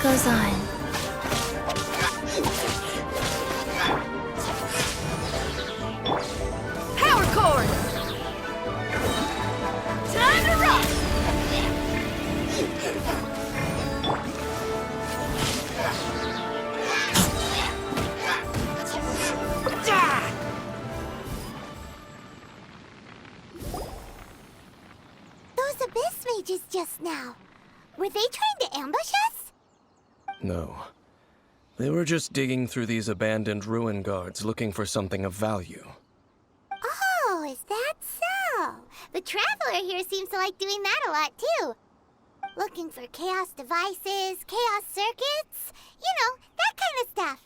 goes on. Power cord! Time to rock! Those abyss mages just now. Were they trying to ambush us? No. They were just digging through these abandoned ruin guards looking for something of value. Oh, is that so? The Traveler here seems to like doing that a lot, too. Looking for chaos devices, chaos circuits, you know, that kind of stuff.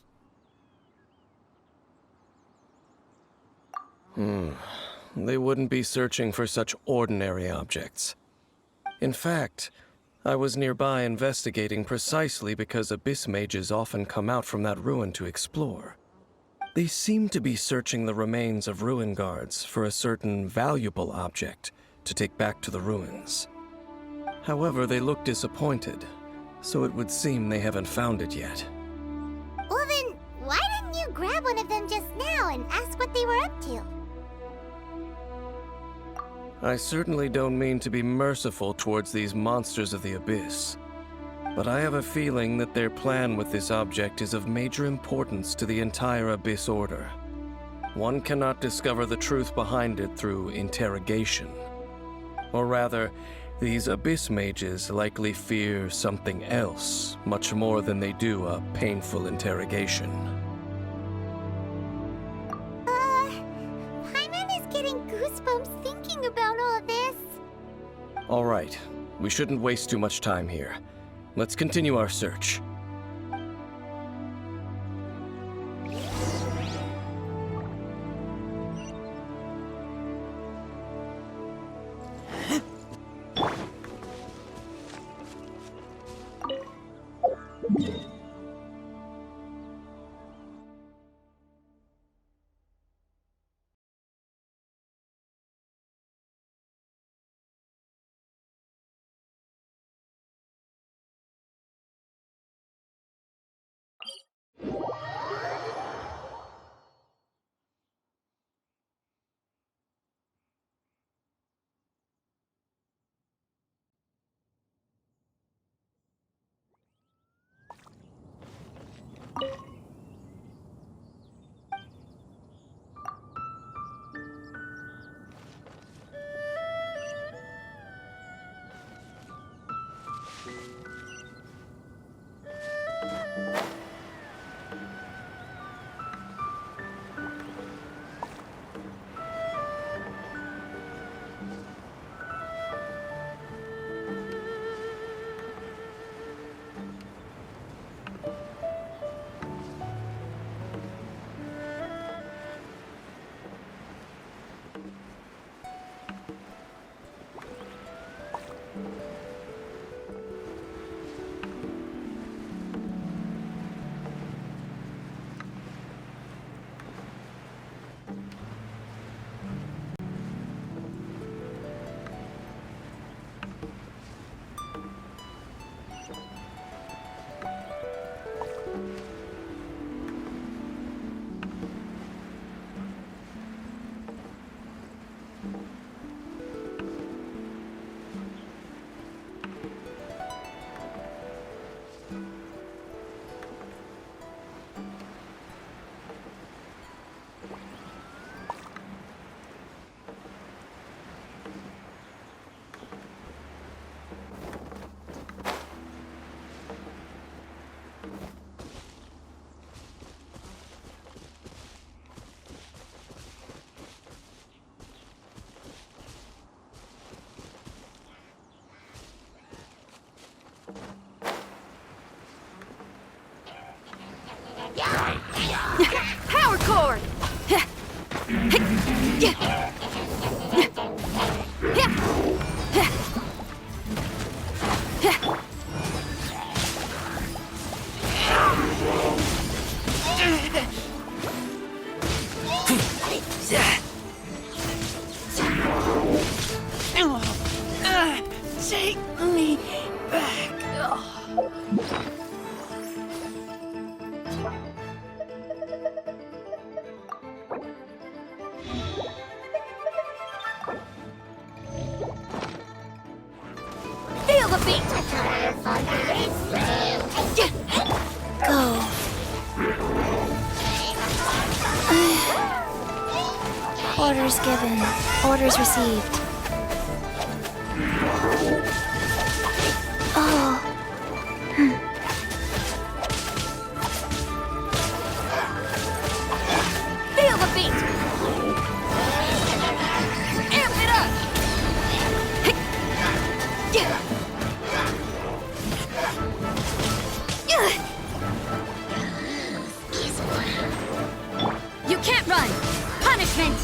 They wouldn't be searching for such ordinary objects. In fact, I was nearby investigating precisely because abyss mages often come out from that ruin to explore. They seem to be searching the remains of ruin guards for a certain valuable object to take back to the ruins. However, they look disappointed, so it would seem they haven't found it yet. Well then, why didn't you grab one of them just now and ask what they were up to? I certainly don't mean to be merciful towards these monsters of the abyss, but I have a feeling that their plan with this object is of major importance to the entire Abyss Order. One cannot discover the truth behind it through interrogation. Or rather, these Abyss mages likely fear something else much more than they do a painful interrogation. Paimon is getting goosebumps thinking about all this. All right, we shouldn't waste too much time here. Let's continue our search. Power cord! Take me back. Go. Orders given. Orders received. Oh. Feel the beat! Amp it up! You can't run! Punishment!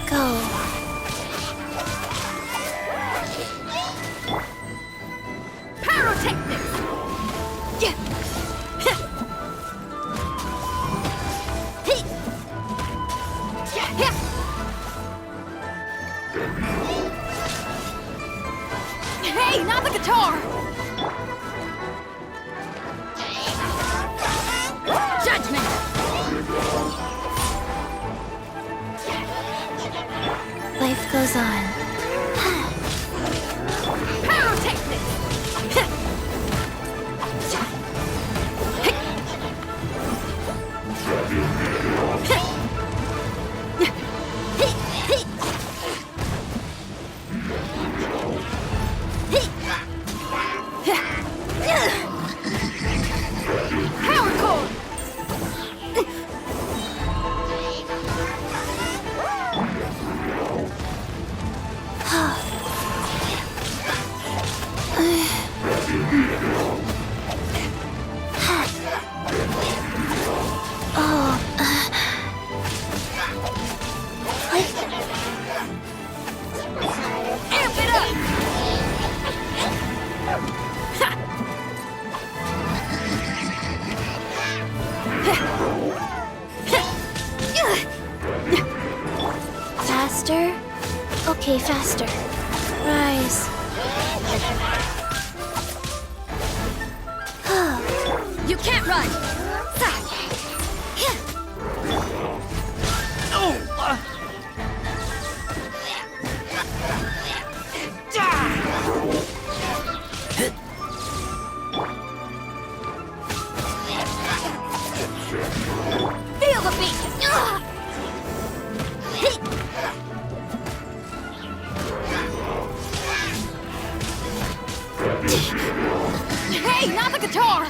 Go. Pyrotechnics! Hey, not the guitar! Judgment! Life goes on. Pyrotechnics! Power core! Amp it up! Faster? Okay, faster. Rise. You can't run! Feel the beat! Hey, not the guitar!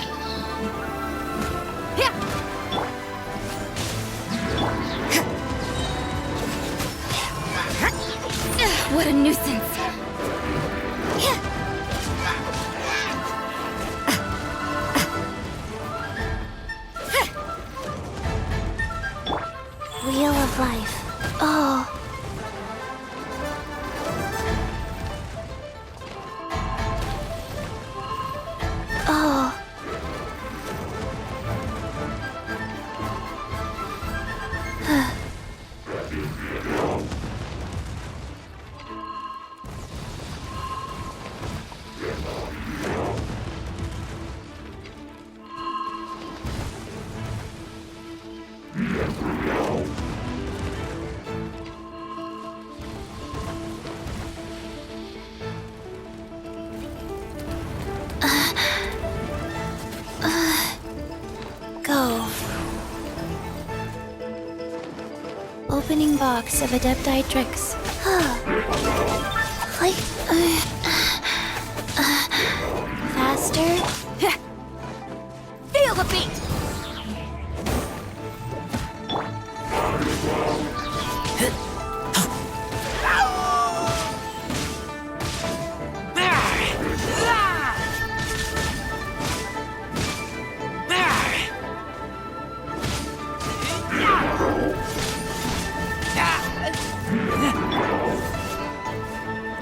What a nuisance! Wheel of life. Oh. Oh. Go. Opening box of Adepti tricks. Like, faster? Feel the beat!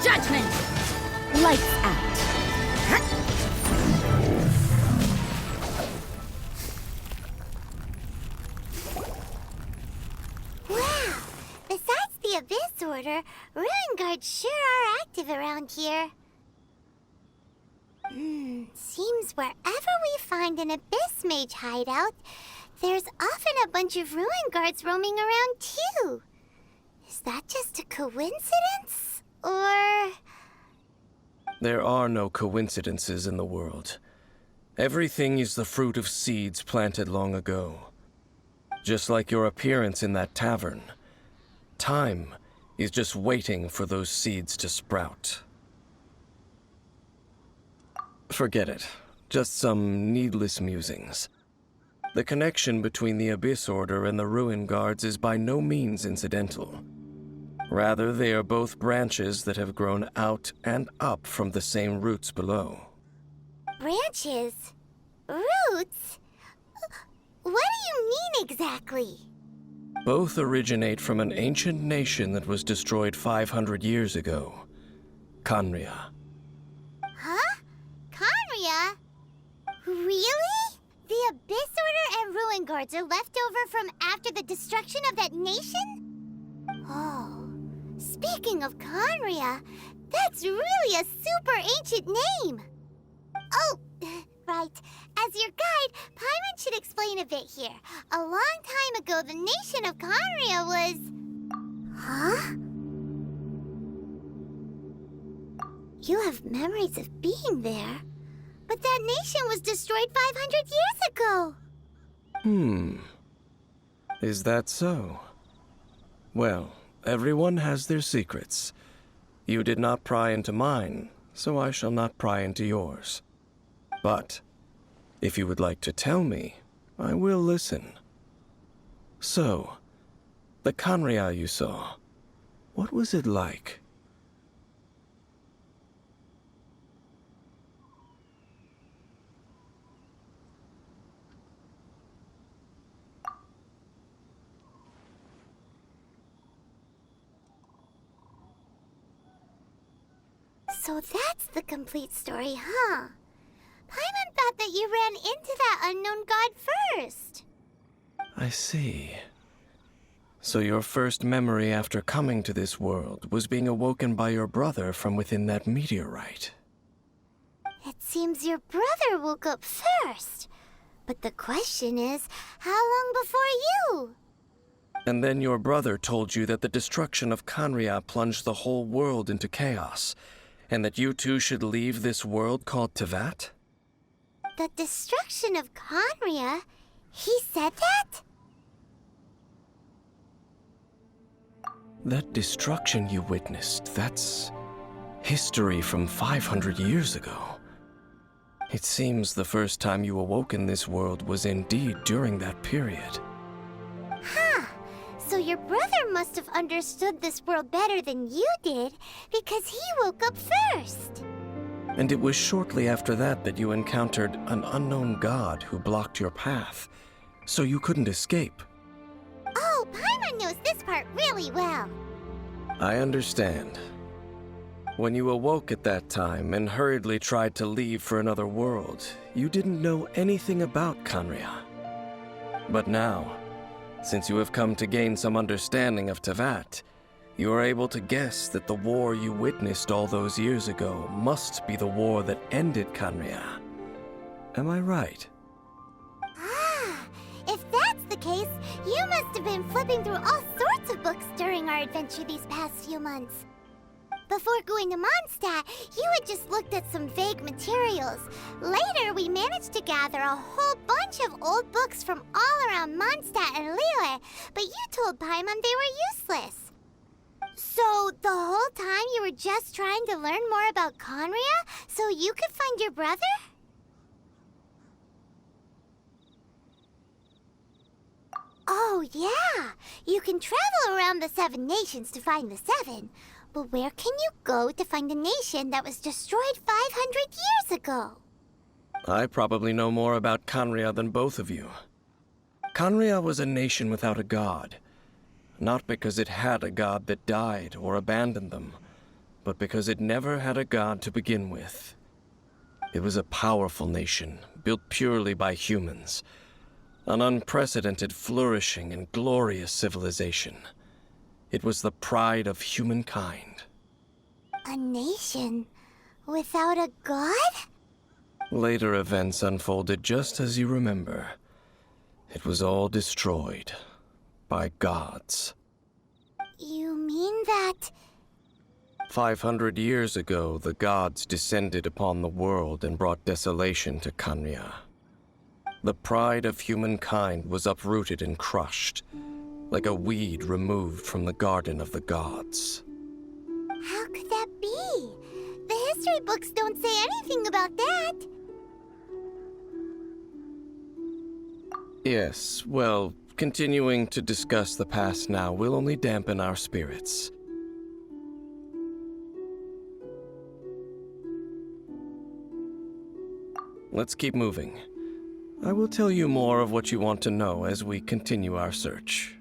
Judgment! Lights out! Wow! Besides the Abyss Order, Ruin Guards sure are active around here. Seems wherever we find an Abyss Mage hideout, there's often a bunch of Ruin Guards roaming around too. Is that just a coincidence? Or... There are no coincidences in the world. Everything is the fruit of seeds planted long ago. Just like your appearance in that tavern. Time is just waiting for those seeds to sprout. Forget it. Just some needless musings. The connection between the Abyss Order and the Ruin Guards is by no means incidental. Rather, they are both branches that have grown out and up from the same roots below. branches? Roots? What do you mean exactly? Both originate from an ancient nation that was destroyed 500 years ago. Khaenri'ah. Huh? Khaenri'ah? Really? The Abyss Order and Ruin Guards are left over from after the destruction of that nation? Oh, speaking of Khaenri'ah, that's really a super ancient name. Oh, right. As your guide, Paimon should explain a bit here. A long time ago, the nation of Khaenri'ah was... Huh? You have memories of being there. But that nation was destroyed 500 years ago. Is that so? Well, everyone has their secrets. You did not pry into mine, so I shall not pry into yours. But, if you would like to tell me, I will listen. So, the Khaenri'ah you saw, what was it like? So that's the complete story, huh? Paimon thought that you ran into that unknown god first. I see. So your first memory after coming to this world was being awoken by your brother from within that meteorite. It seems your brother woke up first. But the question is, how long before you? And then your brother told you that the destruction of Khaenri'ah plunged the whole world into chaos, and that you two should leave this world called Teyvat? The destruction of Khaenri'ah? He said that? That destruction you witnessed, that's history from 500 years ago. It seems the first time you awoke in this world was indeed during that period. Huh. So your brother must have understood this world better than you did, because he woke up first. And it was shortly after that that you encountered an unknown god who blocked your path, so you couldn't escape. Oh, Paimon knows this part really well. I understand. When you awoke at that time and hurriedly tried to leave for another world, you didn't know anything about Khaenri'ah. But now, since you have come to gain some understanding of Teyvat, you are able to guess that the war you witnessed all those years ago must be the war that ended Khaenri'ah. Am I right? Ah, if that's the case, you must have been flipping through all sorts of books during our adventure these past few months. Before going to Mondstadt, you had just looked at some vague materials. Later, we managed to gather a whole bunch of old books from all around Mondstadt and Liyue, but you told Paimon they were useless. So, the whole time you were just trying to learn more about Khaenri'ah so you could find your brother? Oh, yeah! You can travel around the 7 nations to find the 7. But where can you go to find a nation that was destroyed 500 years ago? I probably know more about Khaenri'ah than both of you. Khaenri'ah was a nation without a god. Not because it had a god that died or abandoned them, but because it never had a god to begin with. It was a powerful nation, built purely by humans. An unprecedented, flourishing, and glorious civilization. It was the pride of humankind. A nation without a god? Later events unfolded just as you remember. It was all destroyed by gods. You mean that... 500 years ago, the gods descended upon the world and brought desolation to Khanria. The pride of humankind was uprooted and crushed, like a weed removed from the garden of the gods. How could that be? The history books don't say anything about that. Yes, well, continuing to discuss the past now will only dampen our spirits. Let's keep moving. I will tell you more of what you want to know as we continue our search.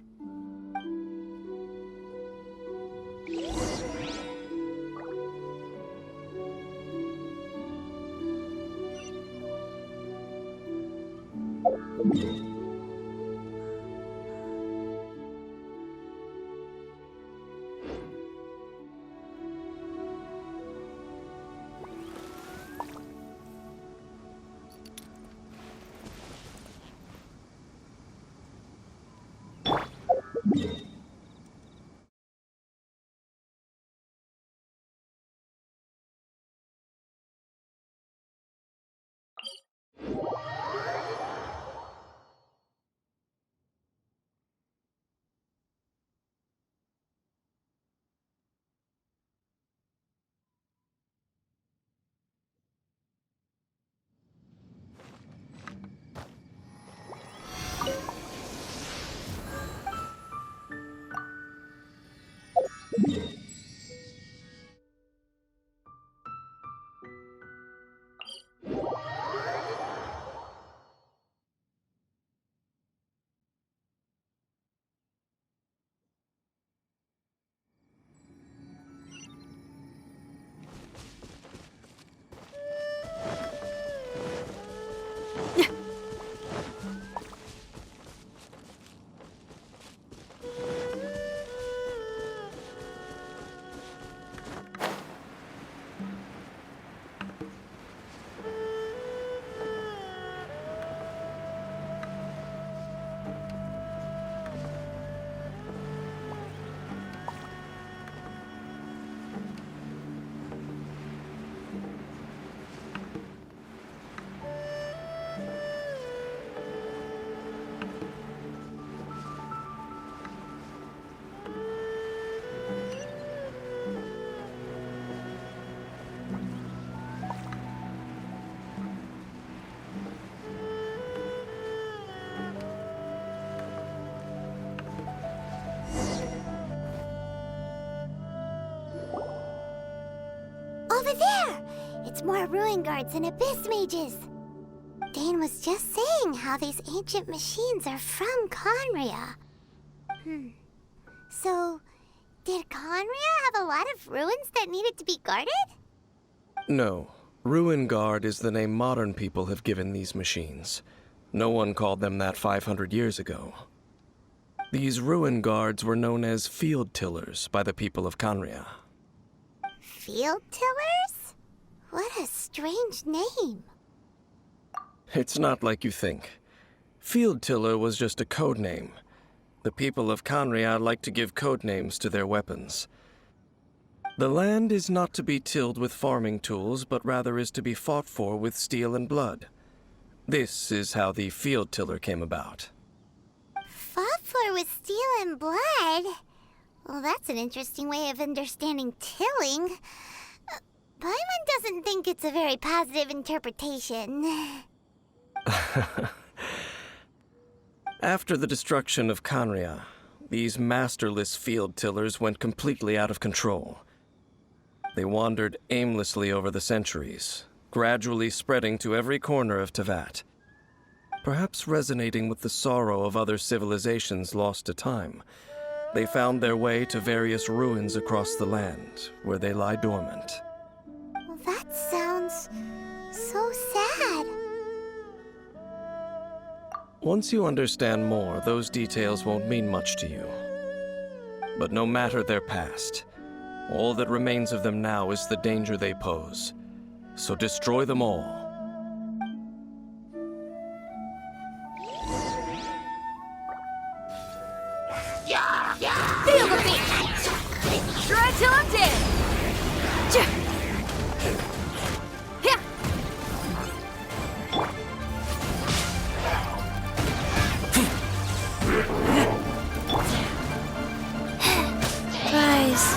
Over there! It's more ruin guards and abyss mages. Dane was just saying how these ancient machines are from Khanria. So, did Khanria have a lot of ruins that needed to be guarded? No. Ruin Guard is the name modern people have given these machines. No one called them that 500 years ago. These Ruin Guards were known as Field Tillers by the people of Khanria. Field tillers? What a strange name. It's not like you think. Field Tiller was just a code name. The people of Khanria like to give code names to their weapons. The land is not to be tilled with farming tools, but rather is to be fought for with steel and blood. This is how the Field Tiller came about. Fought for with steel and blood? Well, that's an interesting way of understanding tilling. Paimon doesn't think it's a very positive interpretation. After the destruction of Khanria, these masterless field tillers went completely out of control. They wandered aimlessly over the centuries, gradually spreading to every corner of Tevat. Perhaps resonating with the sorrow of other civilizations lost to time, they found their way to various ruins across the land, where they lie dormant. Well, that sounds so sad. Once you understand more, those details won't mean much to you. But no matter their past, all that remains of them now is the danger they pose. So destroy them all. Feel the beat! Try till I'm dead. Yeah. Rise.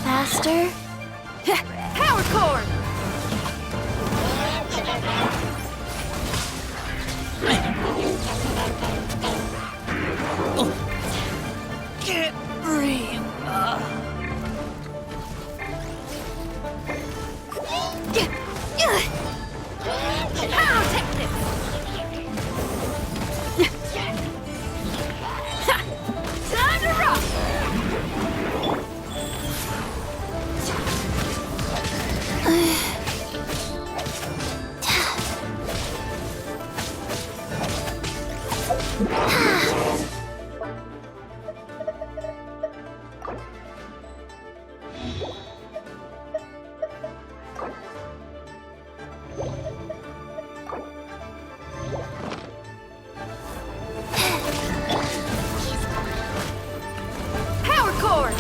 Faster. Power cord. Can't breathe. Pyrotechnics. Time to rock. Power cord.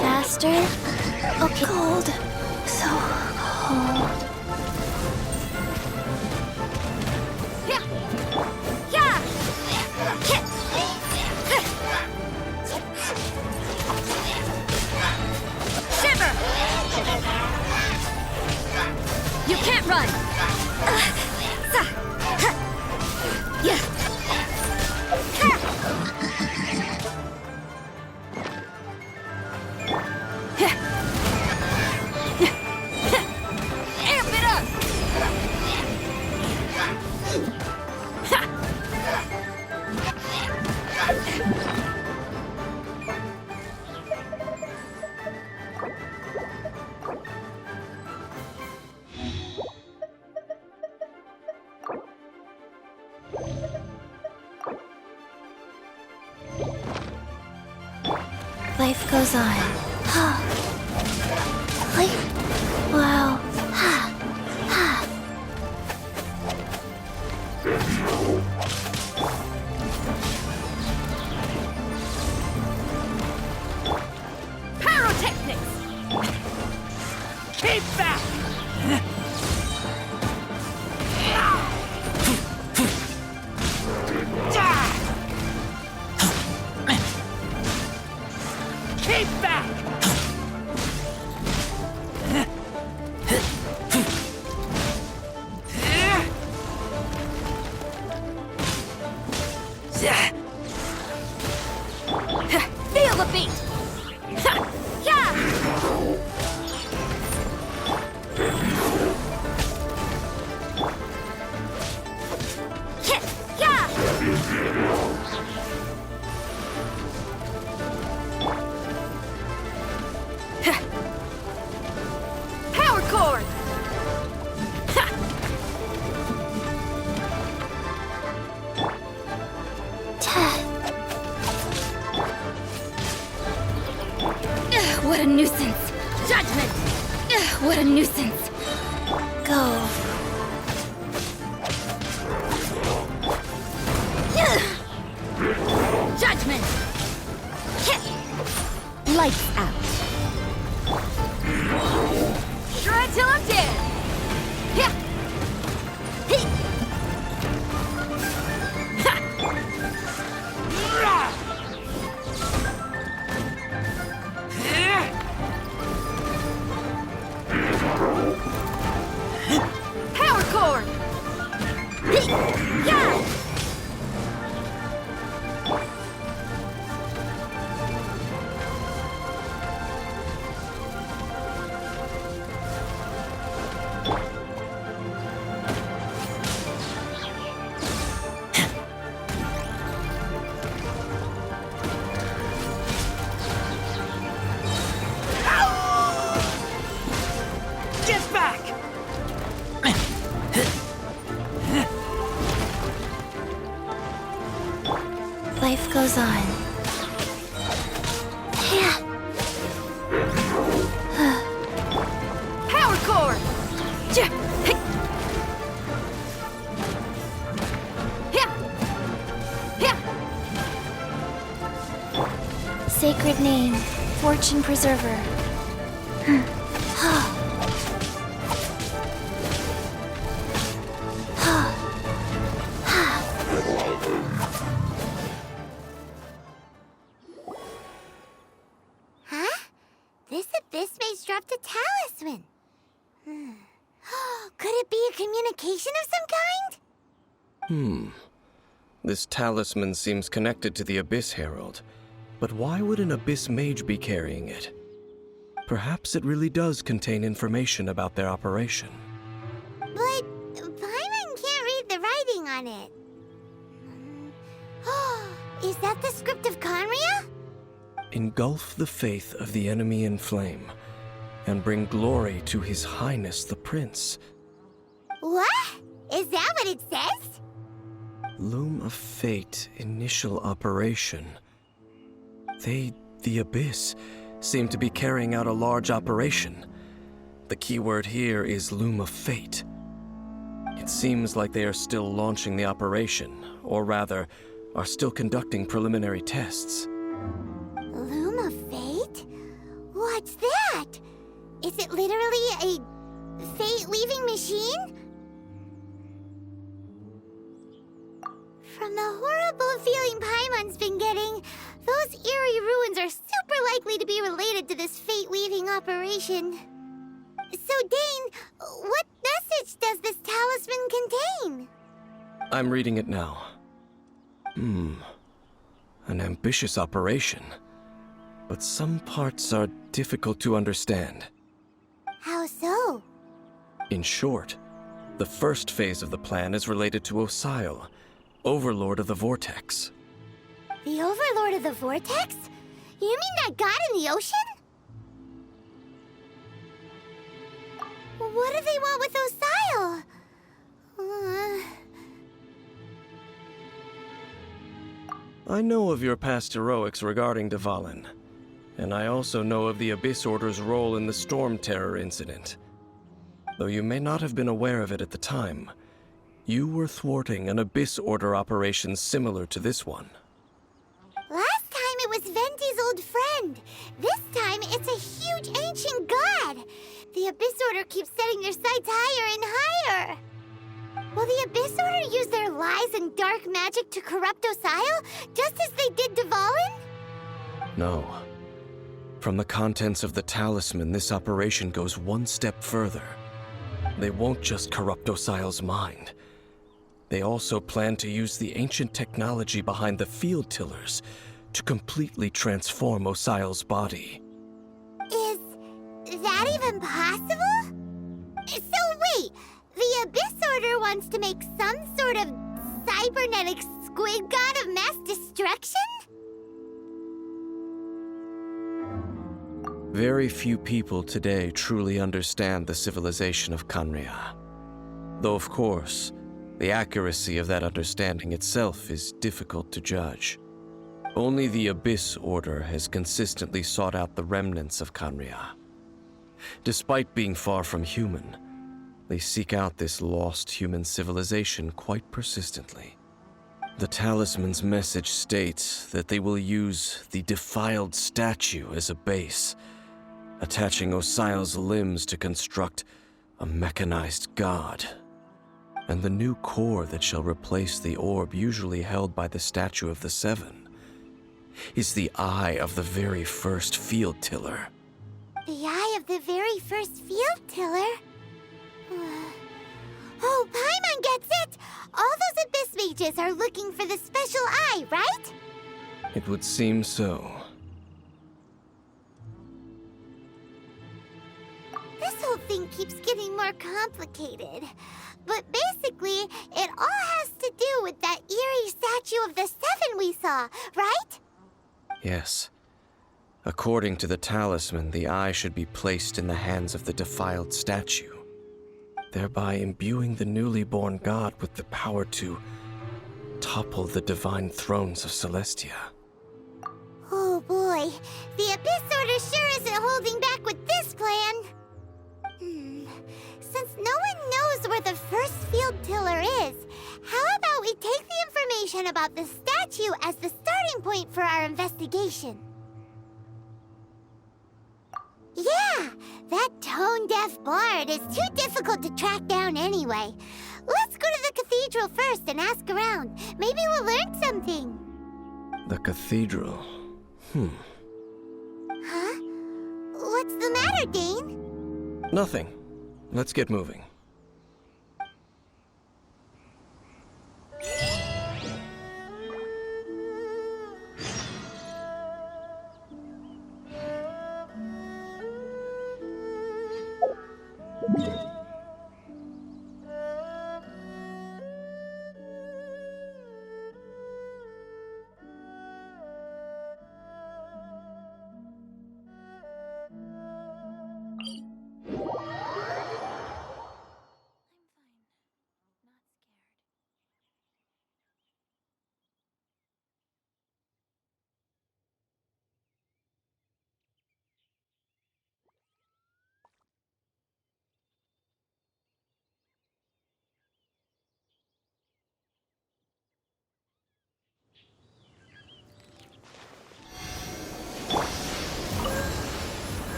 Faster. Okay. Cold. So cold. Yeah. Yeah. Shiver. You can't run. Yeah. Amp it up. Life goes on. Life. Wow. Pyrotechnics. Keep back! Keep back! Yeah! Get back! Life goes on. Power core! Sacred name, fortune preserver. Huh? This abyss mage dropped a talisman. Could it be a communication of some kind? This talisman seems connected to the Abyss Herald. But why would an Abyss Mage be carrying it? Perhaps it really does contain information about their operation. But Paimon can't read the writing on it. Is that the script of Conria? Engulf the faith of the enemy in flame, and bring glory to His Highness the Prince. What? Is that what it says? Loom of Fate, initial operation. They, the Abyss, seem to be carrying out a large operation. The keyword here is Loom of Fate. It seems like they are still launching the operation, or rather, are still conducting preliminary tests. Loom of Fate? What's that? Is it literally a fate-weaving machine? From the horrible feeling Paimon's been getting, those eerie ruins are super likely to be related to this fate-weaving operation. So, Dane, what message does this talisman contain? I'm reading it now. An ambitious operation. But some parts are difficult to understand. How so? In short, the first phase of the plan is related to Osile, Overlord of the Vortex. The Overlord of the Vortex? You mean that god in the ocean? What do they want with Osile? I know of your past heroics regarding Dvalin, and I also know of the Abyss Order's role in the Storm Terror incident. Though you may not have been aware of it at the time, you were thwarting an Abyss Order operation similar to this one. Last time it was Venti's old friend. This time it's a huge ancient god. The Abyss Order keeps setting their sights higher and higher. Will the Abyss Order use their lies and dark magic to corrupt Osile, just as they did Dvalin? No. From the contents of the talisman, this operation goes one step further. They won't just corrupt Osile's mind. They also plan to use the ancient technology behind the field tillers to completely transform Osile's body. Is that even possible? So wait, the Abyss Order wants to make some sort of cybernetic squid god of mass destruction? Very few people today truly understand the civilization of Conria. Though of course, the accuracy of that understanding itself is difficult to judge. Only the Abyss Order has consistently sought out the remnants of Conria. Despite being far from human, they seek out this lost human civilization quite persistently. The talisman's message states that they will use the defiled statue as a base, attaching Osile's limbs to construct a mechanized god. And the new core that shall replace the orb usually held by the Statue of the Seven is the eye of the very first field tiller. The eye of the very first field tiller? Oh, Paimon gets it! mages are looking for the special eye, right? It would seem so. This whole thing keeps getting more complicated. But basically, it all has to do with that eerie statue of the Seven we saw, right? Yes. According to the talisman, the eye should be placed in the hands of the defiled statue, thereby imbuing the newly born god with the power to topple the divine thrones of Celestia. Oh boy, the Abyss Order sure isn't holding back with this plan. Since no one knows where the first field tiller is, how about we take the information about the statue as the starting point for our investigation? Yeah, that tone-deaf bard is too difficult to track down anyway. Let's go to the cathedral first and ask around. Maybe we'll learn something. The cathedral. Huh? What's the matter, Dane? Nothing. Let's get moving.